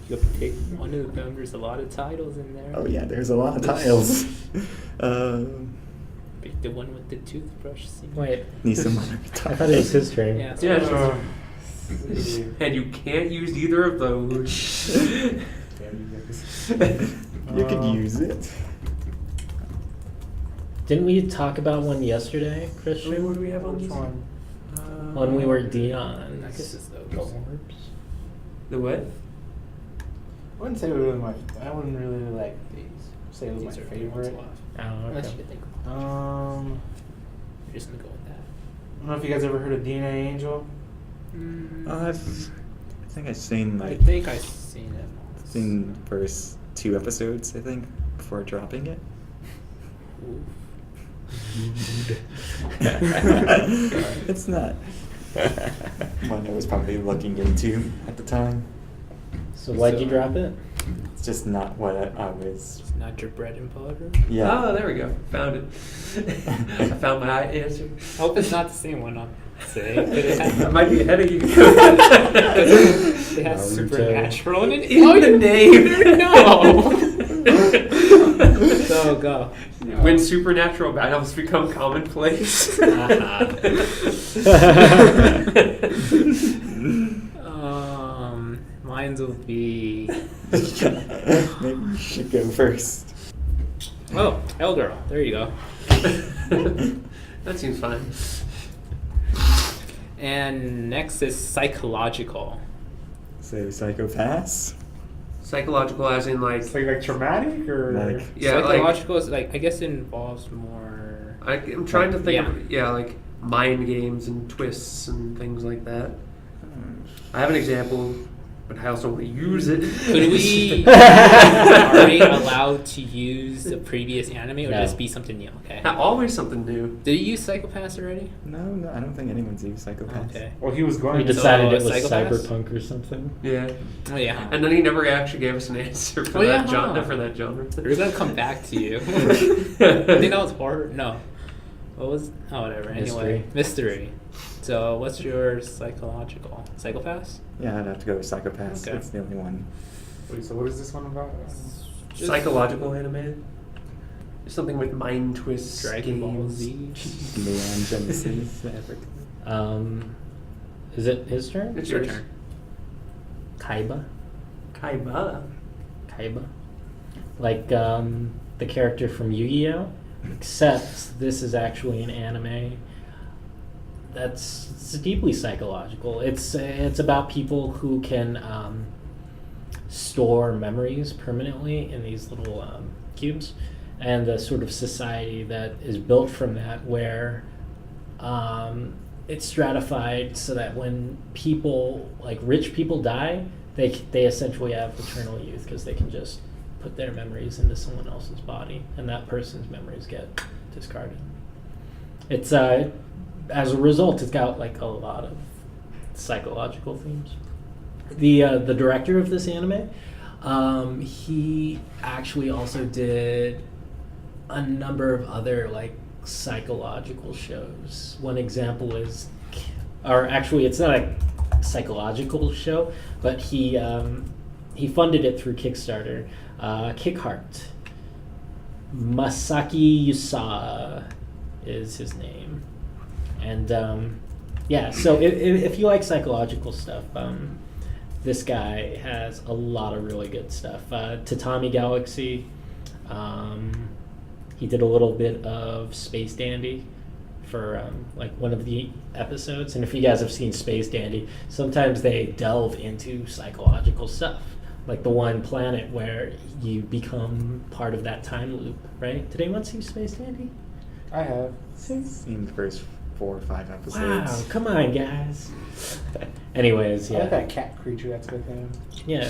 You have to pick one of them. There's a lot of titles in there. Oh yeah, there's a lot of tiles. Pick the one with the toothbrush scene. Wait, Need some other I thought it was his turn. Yeah. Yeah, So it's and you can't use either of those. You could use it. Didn't we talk about one yesterday, Christian? What do we have on Which these? one? When we were Dion. I guess it's those. Orbs. The what? I wouldn't say it was I wouldn't really like these. Say it was These my are the ones favorite. left. Oh, Unless okay. you think I'm you're just gonna go with that. don't know if you guys ever heard of DNA Angel. I think I've seen I like think I've seen it. seen the first 2 episodes. I think before dropping it. It's not one I was probably looking into at the time. So why'd you drop it? It's just not what I was. It's not your bread and butter. Yeah. Oh, there we go. Found it. I found my answer. I hope it's not the same one I'm saying. But it I has, might be ahead of you. it has Naruto. supernatural in it. In the name. No. So go. When supernatural battles become commonplace. Mine will be. Maybe you should go first. Oh, L Girl. There you go. That seems fine. And next is psychological. So Psychopaths. Psychological, as in like, It's like traumatic or Like- yeah, like Psychological is like I guess it involves more. I'm trying to think Yeah. of like mind games and twists and things like that. I have an example, but I also want to use it. Could we are we allowed to use the previous anime or No. just be something new? Okay. Always something new. Did you use Psychopaths already? No, I don't think anyone's used Psychopaths. Okay. Well, he was going We to. decided it was Psychopaths? cyberpunk or something. Yeah. Oh yeah. And then he never actually gave us an answer for Oh, that yeah, genre. huh. For that genre. We're gonna come back to you. I think that was horror. No. What was? Oh, whatever. Anyway, mystery. So, what's your psychological? Psychopaths? Yeah, I'd have to go with Psychopaths. Okay. It's the only one. Wait, so what is this one about? Just Psychological anime. Something with mind twists. Dragon Ball games. Z. Neon Genesis. Is it his turn? It's Your yours. turn. Kaiba? Kaiba. Kaiba? Like the character from Yu-Gi-Oh! Except this is actually an anime it's deeply psychological. It's about people who can store memories permanently in these little cubes, and the sort of society that is built from that, where it's stratified so that when people, like rich people, die, they essentially have eternal youth because they can just put their memories into someone else's body, and that person's memories get discarded. It's as a result, it's got like a lot of psychological themes. The director of this anime, he actually also did a number of other like psychological shows. One example is, or actually, it's not a psychological show, but he funded it through Kickstarter. Kickheart. Masaki Yusawa is his name. And yeah, so if you like psychological stuff, this guy has a lot of really good stuff. Tatami Galaxy, he did a little bit of Space Dandy for like one of the episodes. And if you guys have seen Space Dandy, sometimes they delve into psychological stuff. Like the one planet where you become part of that time loop, right? Did anyone see Space Dandy? I have. Seen the first 4 or 5 episodes. Wow, come on, guys. Anyways, I like yeah. that cat creature that's with him. Yeah.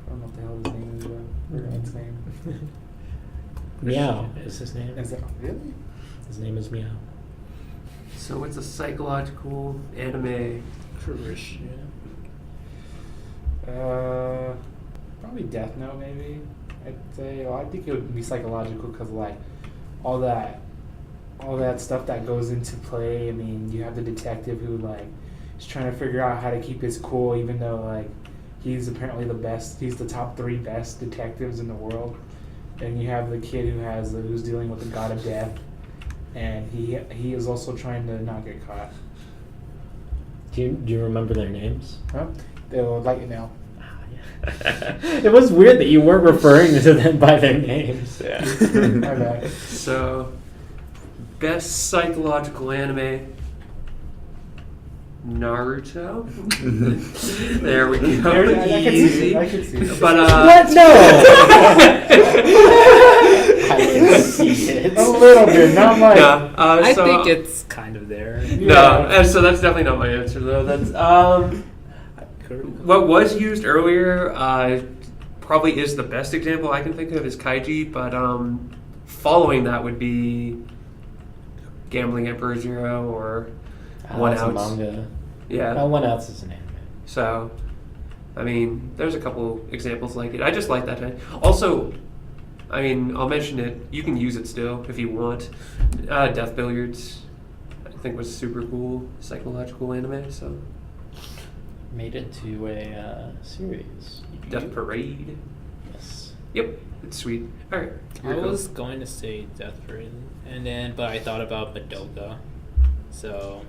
I don't know what the hell his name is, though. I forgot his name. Meow is his name. Is that really? His name is Meow. So it's a psychological anime. Christian. Probably Death Note, maybe. I'd say. Well, I think it would be psychological because, like, all that stuff that goes into play. I mean, you have the detective who, like, is trying to figure out how to keep his cool, even though, like, he's apparently the best. He's the top 3 best detectives in the world. And you have the kid who's dealing with the god of death, and he is also trying to not get caught. Do you remember their names? Huh? They'll let you know. It was weird that you weren't referring to them by their names. Yeah. My bad. So, best psychological anime. Naruto. There we go. I can see Easy. it. I can see it. But What? No. I can see it. A little bit, not much. No, I so- think it's kind of there. No, so that's definitely not my answer though. That's what was used earlier. Probably is the best example I can think of is Kaiji, but following that would be Gambling Emperor Zero or One That's a Outs. manga. Yeah. Well, One Outs is an anime. So, I mean, there's a couple examples like it. I just like that. Also, I mean, I'll mention it. You can use it still if you want. Death Billiards, I think, was super cool psychological anime. So, Made it to a series. Death Parade. Yes. Yep, it's sweet. All right. I was going to say Death Parade, but I thought about Madoka. So,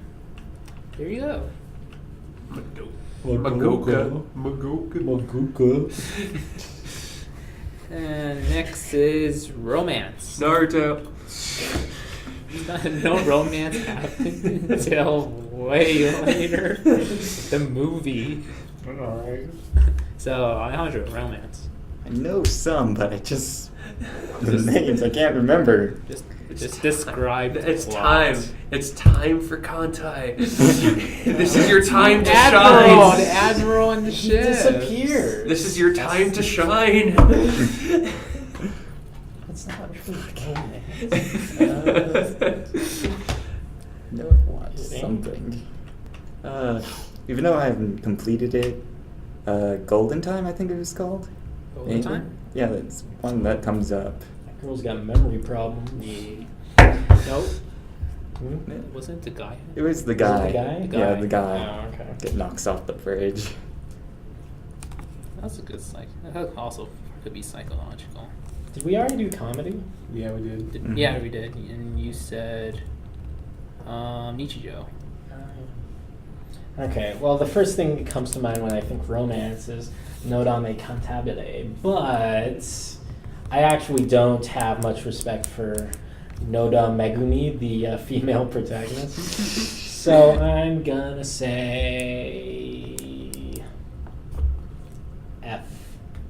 there you go. Magoka. And next is romance. Naruto. No romance happened until way later. The movie. Alright. So, Alejandro, romance. I know some, but I just the names I can't remember. Just describe. It's plot. time. It's time for Kantai. This is your time to Admiral, the shine. admiral and the He ship. disappeared. This is your time to shine. That's not true. No, it was something. Even though I haven't completed it, Golden Time, I think it was called. Golden Maybe? Time? Yeah, that's one that comes up. That girl's got memory problems. Nope. Hmm? Wasn't it the guy? It was the Was it guy. the guy? The Yeah, guy. the guy. Oh, okay. Get knocks off the bridge. That's a good psych. That also could be psychological. Did we already do comedy? Yeah, we did. Mhm. Yeah, we did. And you said Nichijou. Okay, well, the first thing that comes to mind when I think romance is Nodame Cantabile, but I actually don't have much respect for Noda Megumi, the female protagonist. So I'm gonna say F,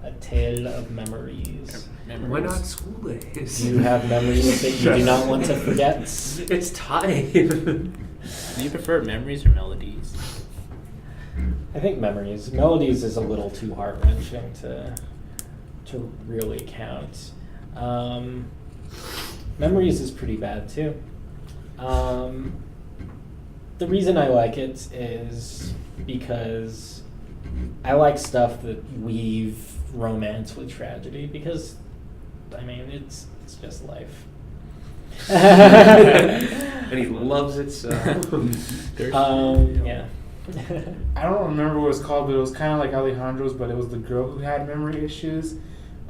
A Tale of Memories. Why not school days? You have memories that you do not want to forget. It's time. Do you prefer memories or melodies? I think memories. Melodies is a little too heart-wrenching to really count. Memories is pretty bad too. The reason I like it is because I like stuff that weave romance with tragedy because, I mean, it's just life. And he loves it so. Yeah. I don't remember what it was called, but it was kind of like Alejandro's, but it was the girl who had memory issues.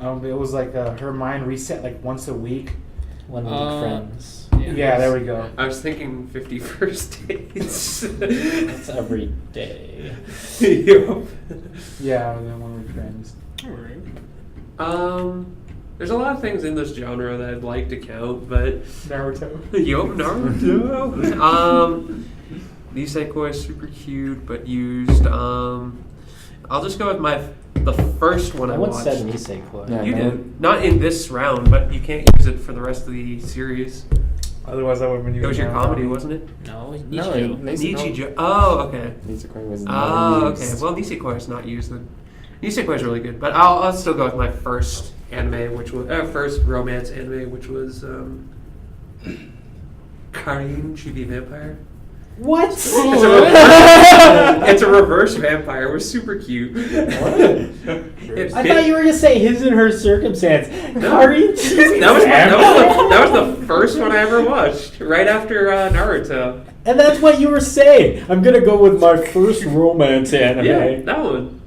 It was like her mind reset like once a week. One Week Friends. Yeah, there we go. I was thinking 50 First Dates. That's every day. Yup. Yeah, One Week Friends. There's a lot of things in this genre that I'd like to count, but Naruto. yup, Naruto. Nisekoi is super cute, but used. I'll just go with the first one I once watched. said Nisekoi. Yeah. You no. did. Not in this round, but you can't use it for the rest of the series. Otherwise, I would have been It using was your Naruto. comedy, wasn't it? No, No, Nichijou. Nichijou. Oh, okay. Nisekoi was Oh, never okay. used. Well, Nisekoi is not used. Nisekoi is really good, but I'll still go with my first anime, which was first romance anime, which was Karin Chibi Vampire. What? It's a reverse vampire. It was super cute. I thought you were gonna say his and her circumstance. Karin Chibi That was the first one I ever watched, right after Naruto. And that's what you were saying. I'm gonna go with my first romance anime. Yeah, that one.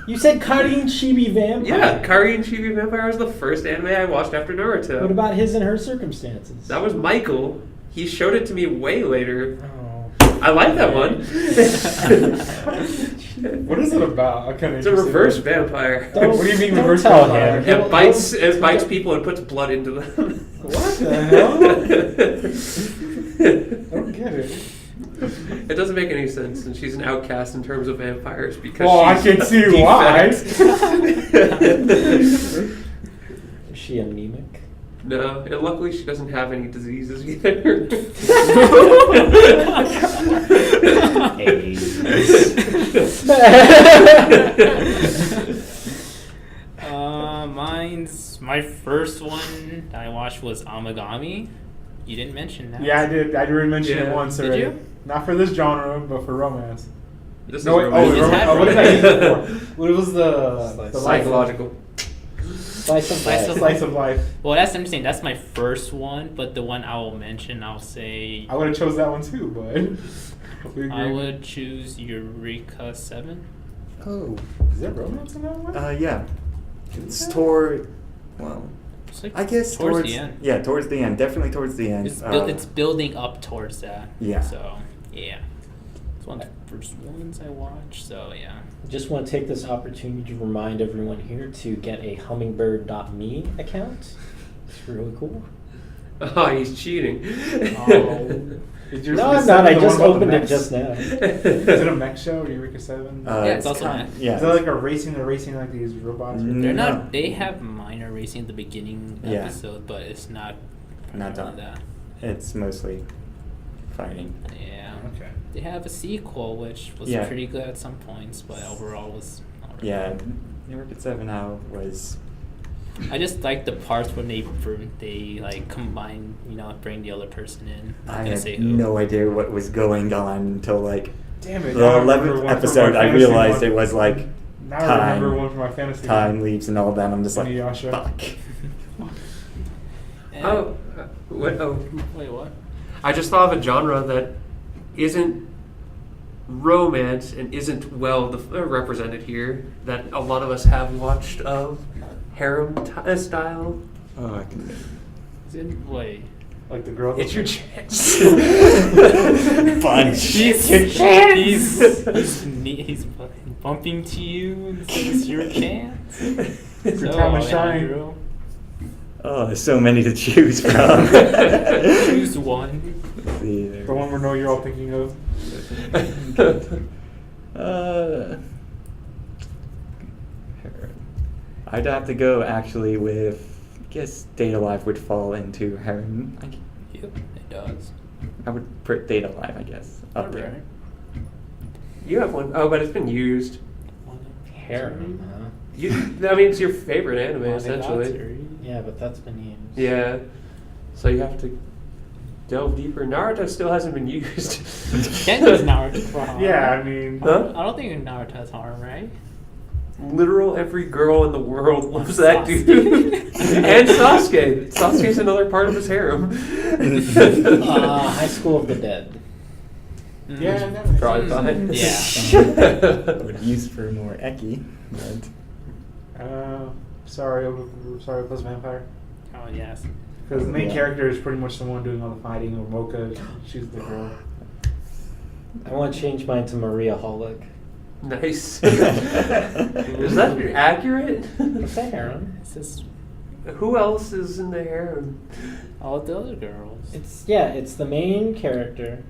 You said Karin Chibi Vampire. Yeah, Karin Chibi Vampire was the first anime I watched after Naruto. What about His and Her Circumstances? That was Michael. He showed it to me way later. Oh. I like that one. What is it about? I kind of. It's a reverse vampire. What do you mean Don't reverse tell vampire? him. It bites people and puts blood into them. What the hell? I don't get it. It doesn't make any sense, and she's an outcast in terms of vampires because Well, I she's can see why. defect. Is she anemic? No, and luckily she doesn't have any diseases either. Mine's my first one I watched was Amagami. You didn't mention that. Yeah, I did. I did mention Yeah. it once Did already. you? Not for this genre, but for romance. This No, is wait, romance. what did I use it for? What was the Psychological. Slice of Slice life. of slice of life? Well, that's interesting. That's my first one, but the one I will mention, I'll say I would have chose that one too, but we I agree. would choose Eureka 7. Oh. Is there romance in that one? Yeah. It's toward. Well, It's like I guess towards the end. Yeah, towards the end. Definitely towards the end. It's building up towards that. Yeah. So yeah, it's one of the first ones I watched. So yeah. Just want to take this opportunity to remind everyone here to get a hummingbird.me account. It's really cool. Oh, he's cheating. Oh. Is yours No, the I'm seven not. I the just one about the opened it mechs? just now. Is it a mech show? Eureka 7? Yeah, it's also kind- mech. Yeah. Is that like a racing? They're racing like these robots? Mm. They're No. not. They have minor racing at the beginning Yeah. episode, but it's not. Not primarily done. that. It's mostly fighting. Yeah. Okay. They have a sequel, which was Yeah. pretty good at some points, but overall was. Not really Yeah. good. New York at 7 now was. I just like the parts when they like combine, bring the other person in. I'm not I gonna had say who. no idea what was going on until like Damn it. the now I remember 11th one from episode. my I fantasy realized one. it was like Now I remember time, one from my fantasy. time leaps and all that. I'm just like, Inuyasha. fuck. And- Oh, what? Oh, Wait, what? I just thought of a genre that isn't romance and isn't well represented here that a lot of us have watched of harem style. Oh, I can. Wait. Like the girl. It's your chance. Punch. He's bumping to you and says your chance. It's your time to shine. Andrew, Oh, there's so many to choose from. choose one. Let's see, there. The one we know you're all thinking of. I'd have to go actually with. I guess Data Life would fall into harem. Yep, it does. I would put Data Life, I guess, up there. Alright. You have one. Oh, but it's been used. Harem, huh? That means it's your favorite anime, essentially. Yeah, but that's been used. Yeah. So you have to delve deeper. Naruto still hasn't been used. Can't use Naruto for harm. Yeah, I mean. Huh? I don't think Naruto has harm, right? Literal every girl in the world loves that Sasuke. dude. And Sasuke. Sasuke's another part of his harem. High School of the Dead. Yeah, that makes Probably sense. fine. I would use for more Eki, but Sorry, plus vampire. Oh yes. Because the main Yeah. character is pretty much the one doing all the fighting, or Mocha, she's the girl. I want to change mine to Maria Holic. Nice. Is that accurate? It's a harem. It's just Who else is in the harem? all the other girls. It's the main character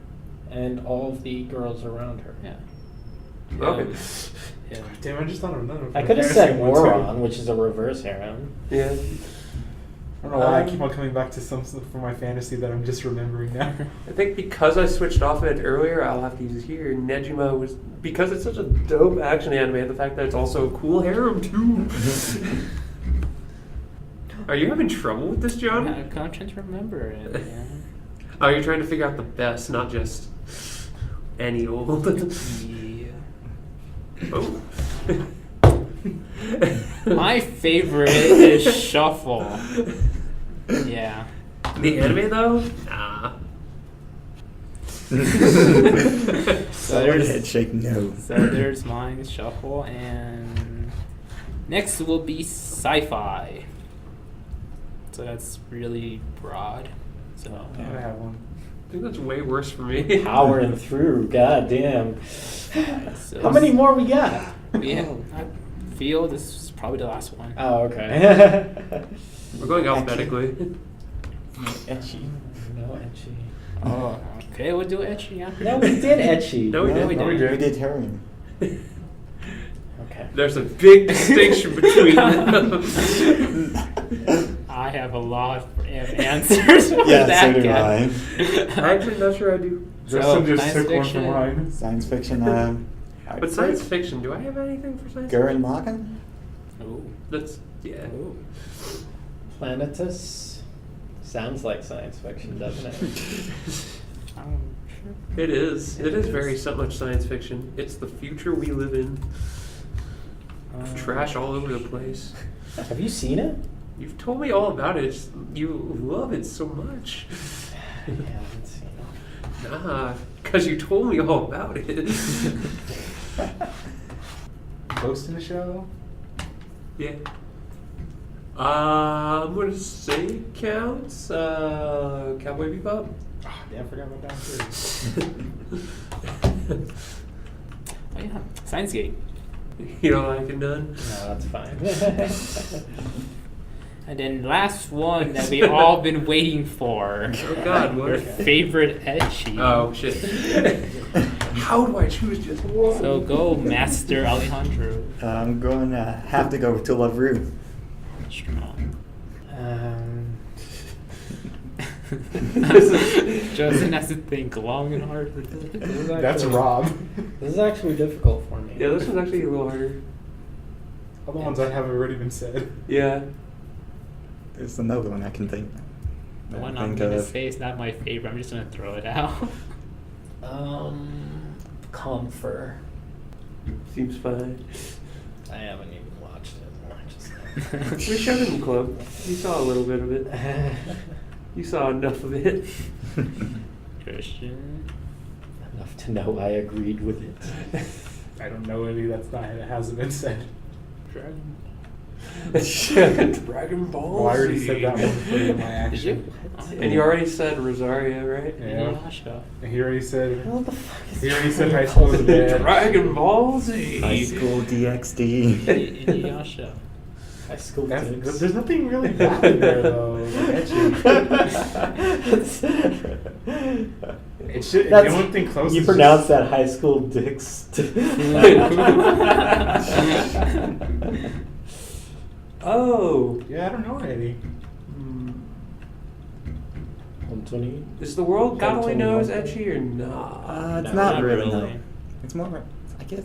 and all of the girls around her. Yeah. Okay. Yeah. Damn, I just thought of another one. I could have said Fantasy one, too. Moron, which is a reverse harem. Yeah. I don't know why I keep on coming back to some stuff from my fantasy that I'm just remembering now. I think because I switched off it earlier, I'll have to use it here. Nejima was, because it's such a dope action anime, the fact that it's also a cool harem too. Are you having trouble with this, John? I'm trying to remember it. Yeah. Oh, you're trying to figure out the best, not just any old. Yeah. Oh. My favorite is Shuffle. Yeah. The anime though? Nah. So head shake no. So there's mine, Shuffle, and Next will be sci-fi. So that's really broad. So I have one. I think that's way worse for me. Powering through, god damn. so How many more we got? I feel this is probably the last one. Oh, okay. We're going alphabetically. Etchy. No etchy. Oh, okay, we'll do etchy after. No, we did etchy. No, we didn't. we didn't. We did heroin. Okay. There's a big distinction between them. I have a lot of answers for Yeah, that so do guy. I. I'm actually not sure I do. Justin just science took one fiction. from mine. Science fiction. But science fiction, do I have anything for science Gurren fiction? Lagann? Ooh. That's, yeah. Ooh. Planetus sounds like science fiction, doesn't it? It is. It is is. very so much science fiction. It's the future we live in. Trash all over the place. Have you seen it? You've told me all about it. You love it so much. I haven't seen it. Nah, because you told me all about it. Ghost in the Shell. Yeah. I'm gonna say it counts. Cowboy Bebop. Oh, damn, I forgot about that too. Oh yeah, Science Gate. You don't like it none? No, that's fine. And then last one that we all been waiting for. Oh God, Your what? favorite etchy. Oh shit. How do I choose just one? So go, Master Alejandro. I'm going to have to go to Love Rue. Strong. This Justin has to think long and hard for this. That's Rob. is actually difficult for me. Yeah, this one's actually a little harder. Other ones that have already been said. Yeah. There's another one I can think. The I one I'm think gonna of. say is not my favorite. I'm just gonna throw it out. Comfort. Seems fine. I haven't even watched it. I just We showed it in club. You saw a little bit of it. You saw enough of it. Christian. enough to know I agreed with it. I don't know any that hasn't been said. Dragon. Dragon Ball. Oh, I already Z. said that one for my Did action. you? And you already said Rosaria, right? Yeah. Inuyasha. And he already said. What the fuck is He already said high school is bad. Dragon Ball Z. High School DxD. Inuyasha. High school That's, dicks. there's nothing really bad in there though. It should. That's- the only thing close. You is pronounce just, that high school dicks. Oh. Yeah, I don't know any. 120. Is the world God only 121. knows etchy or not? It's No, not not really. really. No. It's more, I guess.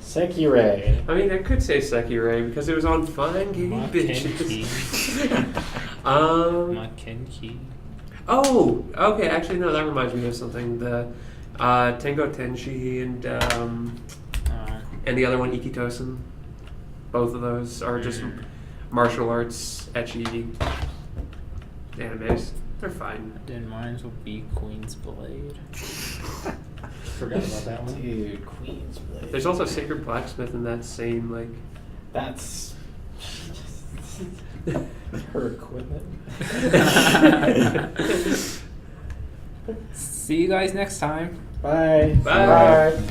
Sekirei. I mean, I could say Sekirei because it was on Fine Game Makenki. Bitches. Makenki. Oh, okay. Actually, no. That reminds me of something. The Tengo Tenshi and the other one Ikitosen. Both of those are just martial arts etchy animes. They're fine. Then mine will be Queen's Blade. Forgot about that one. Dude, Queen's Blade. There's also Sacred Blacksmith in that same like. That's her equipment. See you guys next time. Bye. Bye. Bye.